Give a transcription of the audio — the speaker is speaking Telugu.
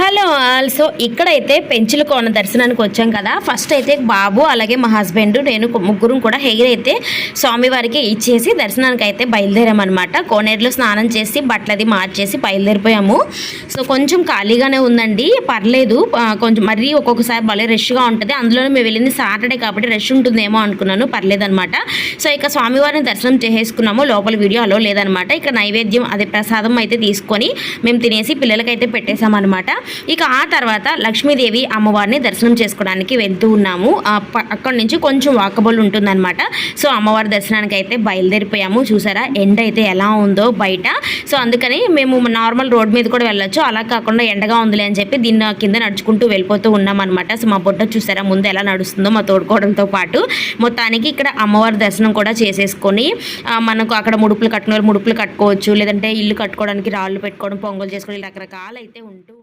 హలో ఆల్సో ఇక్కడైతే పెంచులకోన దర్శనానికి వచ్చాం కదా. ఫస్ట్ అయితే బాబు అలాగే మా హస్బెండ్ నేను ముగ్గురం కూడా హెయిర్ అయితే స్వామివారికి ఇచ్చేసి దర్శనానికి అయితే బయలుదేరామన్నమాట. కోనేరులో స్నానం చేసి బట్టలది మార్చేసి బయలుదేరిపోయాము. సో కొంచెం ఖాళీగానే ఉందండి, పర్లేదు. కొంచెం మరీ ఒక్కొక్కసారి భలే రష్గా ఉంటుంది. అందులోనే మేము వెళ్ళింది సాటర్డే కాబట్టి రష్ ఉంటుందేమో అనుకున్నాను, పర్లేదనమాట. సో ఇక స్వామివారిని దర్శనం చేసేసుకున్నాము. లోపల వీడియో అలో లేదనమాట. ఇక్కడ నైవేద్యం అదే ప్రసాదం అయితే తీసుకొని మేము తినేసి పిల్లలకైతే పెట్టేశామన్నమాట. ఇక ఆ తర్వాత లక్ష్మీదేవి అమ్మవారిని దర్శనం చేసుకోవడానికి వెళ్తూ ఉన్నాము. అక్కడి నుంచి కొంచెం వాకబుల్ ఉంటుందన్నమాట. సో అమ్మవారి దర్శనానికి అయితే బయలుదేరిపోయాము. చూసారా ఎండ అయితే ఎలా ఉందో బయట. సో అందుకని మేము నార్మల్ రోడ్ మీద కూడా వెళ్ళొచ్చు, అలా కాకుండా ఎండగా ఉందిలే అని చెప్పి దీన్ని కింద నడుచుకుంటూ వెళ్ళిపోతూ ఉన్నామన్నమాట. సో మా బొట్ట చూసారా ముందు ఎలా నడుస్తుందో మా తోడుకోవడంతో పాటు. మొత్తానికి ఇక్కడ అమ్మవారి దర్శనం కూడా చేసేసుకొని మనకు అక్కడ ముడుపులు కట్టుకునే ముడుపులు కట్టుకోవచ్చు, లేదంటే ఇల్లు కట్టుకోవడానికి రాళ్ళు పెట్టుకోవడం, పొంగల్ చేసుకోవడం, రకరకాలు అయితే ఉంటూ